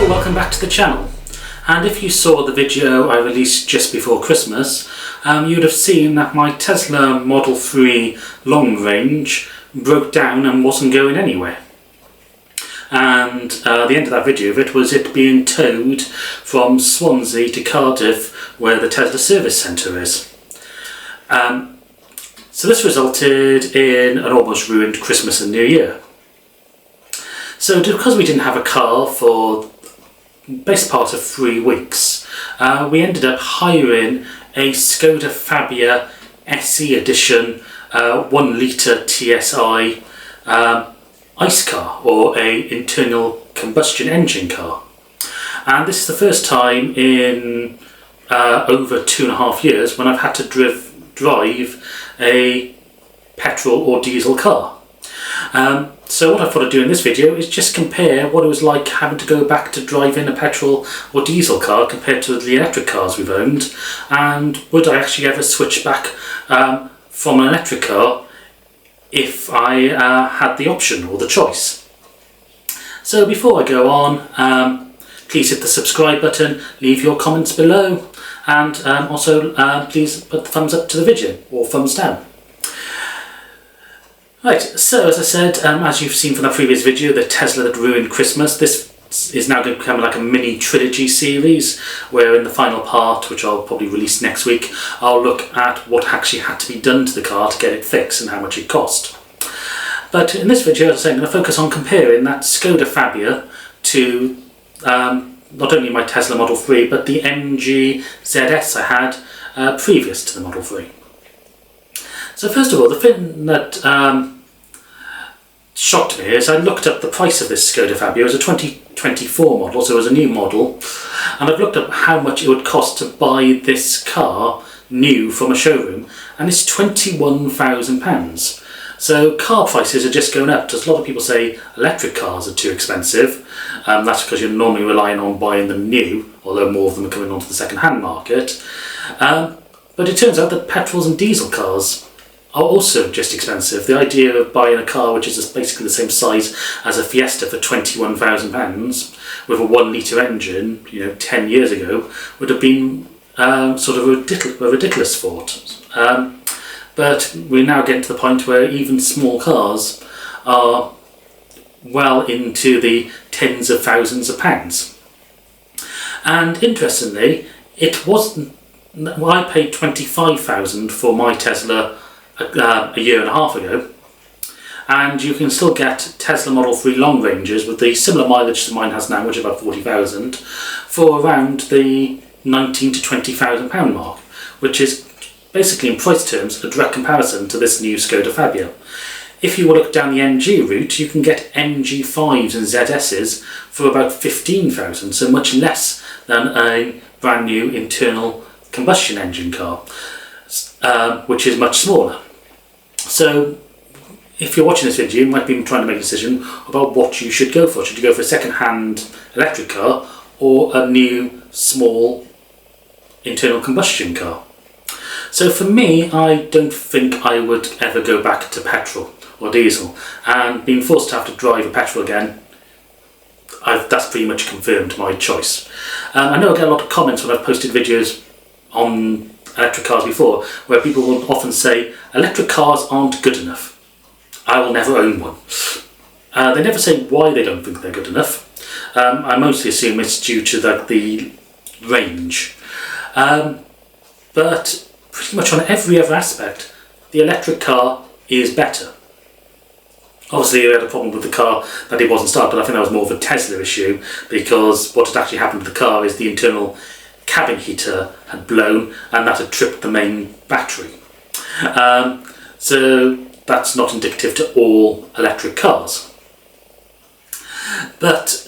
Hello, welcome back to the channel. And if you saw the video I released just before Christmas, you'd have seen that my Tesla Model 3 long range broke down and wasn't going anywhere. And the end of that video of it was it being towed from Swansea to Cardiff, where the Tesla service centre is. So this resulted in an almost ruined Christmas and New Year. So because we didn't have a car for the best part of 3 weeks, we ended up hiring a Skoda Fabia SE edition 1 litre TSI ICE car, or a internal combustion engine car. And this is the first time in over 2.5 years when I've had to drive a petrol or diesel car. So what I thought I'd do in this video is just compare what it was like having to go back to driving a petrol or diesel car compared to the electric cars we've owned, and would I actually ever switch back from an electric car if I had the option or the choice. So before I go on, please hit the subscribe button, leave your comments below, and also please put the thumbs up to the video or thumbs down. Right, so as I said, as you've seen from the previous video, the Tesla that ruined Christmas, this is now going to become like a mini trilogy series, where in the final part, which I'll probably release next week, I'll look at what actually had to be done to the car to get it fixed and how much it cost. But in this video, as I say, I'm going to focus on comparing that Skoda Fabia to not only my Tesla Model 3, but the MG ZS I had previous to the Model 3. So first of all, the thing that shocked me is I looked up the price of this Skoda Fabia. It was a 2024 model, so it was a new model, and I've looked up how much it would cost to buy this car new from a showroom, and it's £21,000. So car prices are just going up. As a lot of people say electric cars are too expensive. That's because you're normally relying on buying them new, although more of them are coming onto the second-hand market. But it turns out that petrols and diesel cars are also just expensive. The idea of buying a car which is basically the same size as a Fiesta for £21,000 with a 1 litre engine, 10 years ago, would have been sort of a ridiculous thought. But we're now getting to the point where even small cars are well into the tens of thousands of pounds. And interestingly, it wasn't. I paid £25,000 for my Tesla a year and a half ago, and you can still get Tesla Model 3 long ranges with the similar mileage to mine has now, which is about 40,000, for around the £19,000 to £20,000 mark, which is basically in price terms a direct comparison to this new Skoda Fabia. If you look down the MG route, you can get MG5s and ZSs for about 15,000, so much less than a brand new internal combustion engine car, which is much smaller. So if you're watching this video, you might be trying to make a decision about what you should go for. Should you go for a second-hand electric car or a new small internal combustion car? So for me, I don't think I would ever go back to petrol or diesel, and being forced to have to drive a petrol again, that's pretty much confirmed my choice. I know I get a lot of comments when I've posted videos on electric cars before, where people will often say electric cars aren't good enough. I will never own one. They never say why they don't think they're good enough. I mostly assume it's due to the range. But pretty much on every other aspect, the electric car is better. Obviously, we had a problem with the car that it wasn't started, but I think that was more of a Tesla issue, because what had actually happened with the car is the internal cabin heater had blown and that had tripped the main battery. So that's not indicative to all electric cars. But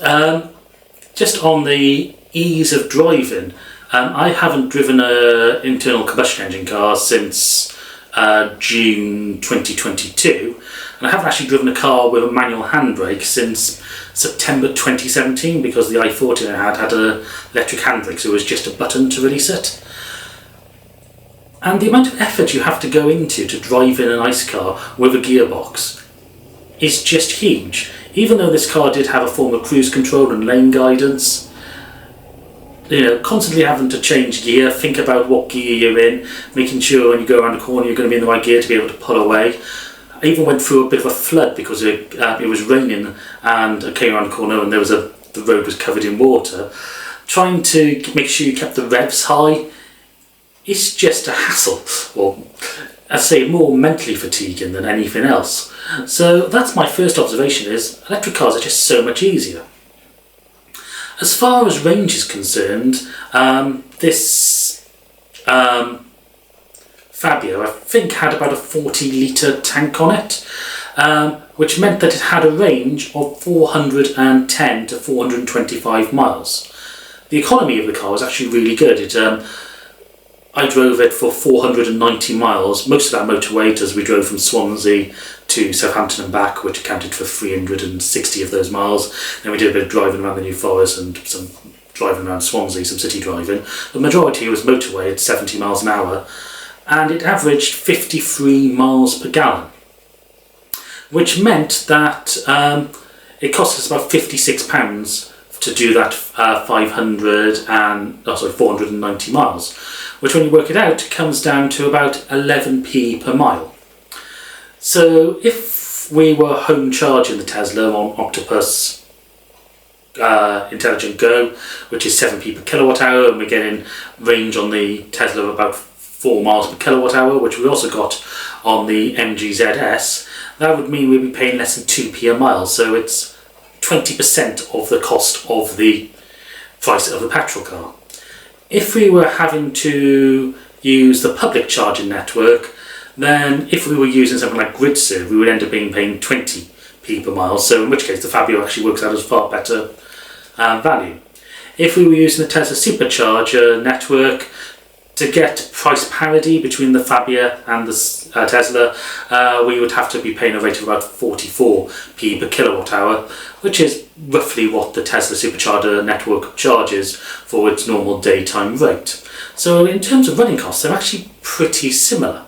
just on the ease of driving, I haven't driven an internal combustion engine car since June 2022, and I haven't actually driven a car with a manual handbrake since September 2017, because the i40 I had an electric handbrake, so it was just a button to release it. And the amount of effort you have to go into to drive in an ICE car with a gearbox is just huge. Even though this car did have a form of cruise control and lane guidance, constantly having to change gear, think about what gear you're in, making sure when you go around the corner you're going to be in the right gear to be able to pull away. I even went through a bit of a flood because it was raining, and I came around the corner and the road was covered in water. Trying to make sure you kept the revs high, it's just a hassle, or I'd say more mentally fatiguing than anything else. So that's my first observation, is electric cars are just so much easier. As far as range is concerned, this Fabia, I think, had about a 40-litre tank on it, which meant that it had a range of 410 to 425 miles. The economy of the car was actually really good. I drove it for 490 miles, most of that motorway, as we drove from Swansea to Southampton and back, which accounted for 360 of those miles. Then we did a bit of driving around the New Forest and some driving around Swansea, some city driving. The majority was motorway at 70 miles an hour, and it averaged 53 miles per gallon, which meant that it cost us about £56 to do that 490 miles, which when you work it out comes down to about 11p per mile. So if we were home charging the Tesla on Octopus Intelligent Go, which is 7p per kilowatt hour, and we're getting range on the Tesla of about 4 miles per kilowatt hour, which we also got on the MG ZS, that would mean we'd be paying less than 2p a mile. So it's 20% of the cost of the price of a petrol car. If we were having to use the public charging network, then if we were using something like GridServe, we would end up paying 20p per mile, so in which case the Fabia actually works out as far better value. If we were using the Tesla supercharger network, to get price parity between the Fabia and the Tesla, we would have to be paying a rate of about 44p per kilowatt hour, which is roughly what the Tesla supercharger network charges for its normal daytime rate. So in terms of running costs, they're actually pretty similar.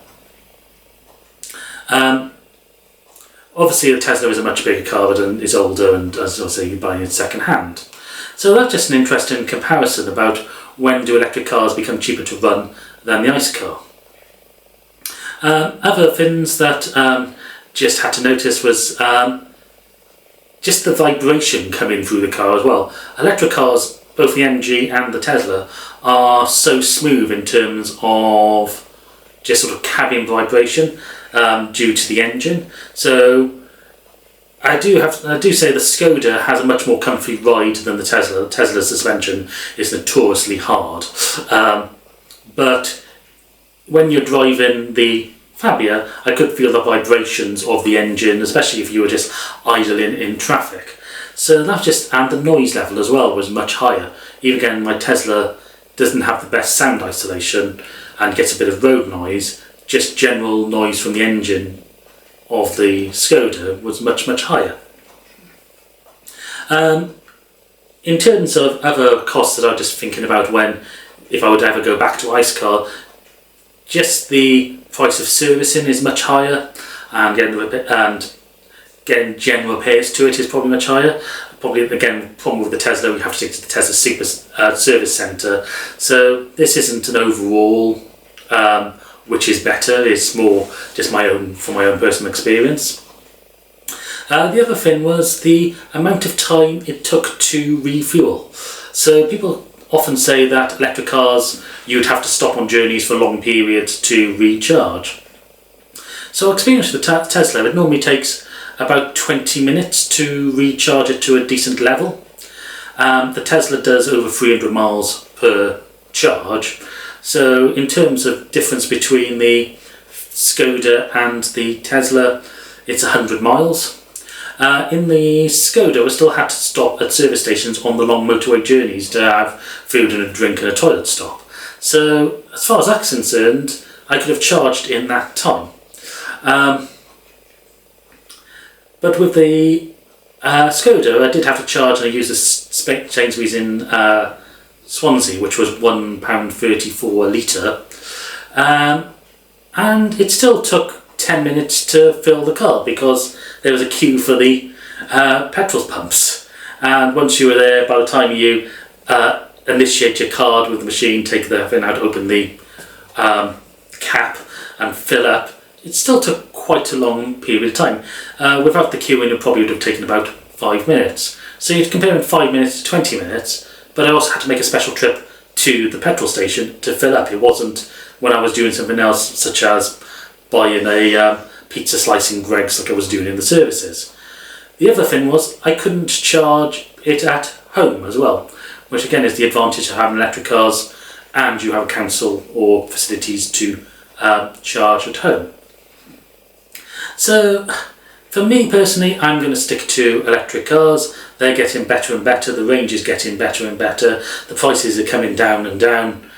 Obviously the Tesla is a much bigger car, but is older, and as I say, you're buying it second hand. So that's just an interesting comparison about when do electric cars become cheaper to run than the ICE car. Other things that just had to notice was just the vibration coming through the car as well. Electric cars, both the MG and the Tesla, are so smooth in terms of just sort of cabin vibration due to the engine. So I do say the Skoda has a much more comfy ride than the Tesla. The Tesla's suspension is notoriously hard, but when you're driving the Fabia, I could feel the vibrations of the engine, especially if you were just idling in traffic. So that's just, and the noise level as well was much higher. Even again, my Tesla doesn't have the best sound isolation and gets a bit of road noise. Just general noise from the engine of the Skoda was much higher. In terms of other costs that I'm just thinking about if I would ever go back to ICE car, just the price of servicing is much higher, and getting general repairs to it is probably much higher. Probably again, problem with the Tesla, we have to take to the Tesla Super Service Centre. So this isn't an overall which is better. It's more just from my own personal experience. The other thing was the amount of time it took to refuel. So people often say that electric cars, you would have to stop on journeys for long periods to recharge. So experience with the Tesla, it normally takes about 20 minutes to recharge it to a decent level. The Tesla does over 300 miles per charge. So in terms of difference between the Skoda and the Tesla, it's 100 miles. In the Skoda, we still had to stop at service stations on the long motorway journeys to have food and a drink and a toilet stop. So as far as that's concerned, I could have charged in that time. But with the Skoda, I did have to charge, and I used the Sainsbury's in Swansea, which was £1.34 a litre, and it still took 10 minutes to fill the car because there was a queue for the petrol pumps, and once you were there, by the time you initiate your card with the machine, take the thing out, open the cap and fill up, it still took quite a long period of time. Without the queuing, it probably would have taken about 5 minutes. So you're comparing 5 minutes to 20 minutes, but I also had to make a special trip to the petrol station to fill up. It wasn't when I was doing something else, such as buying a pizza slice in Greggs like I was doing in the services. The other thing was I couldn't charge it at home as well, which again is the advantage of having electric cars and you have a council or facilities to charge at home. So for me personally, I'm going to stick to electric cars. They're getting better and better, the range is getting better and better, the prices are coming down and down.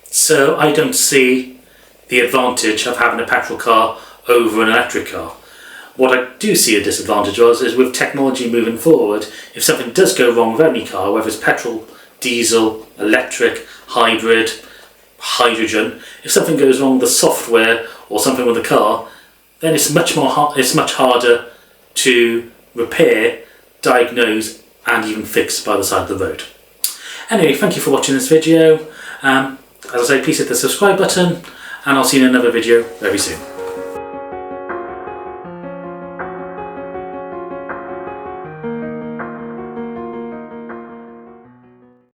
So I don't see the advantage of having a petrol car over an electric car. What I do see a disadvantage of is with technology moving forward, if something does go wrong with any car, whether it's petrol, diesel, electric, hybrid, hydrogen, if something goes wrong with the software or something with the car, then it's much harder to repair, diagnose and even fix by the side of the road. Anyway, thank you for watching this video. As I say, please hit the subscribe button and I'll see you in another video very soon.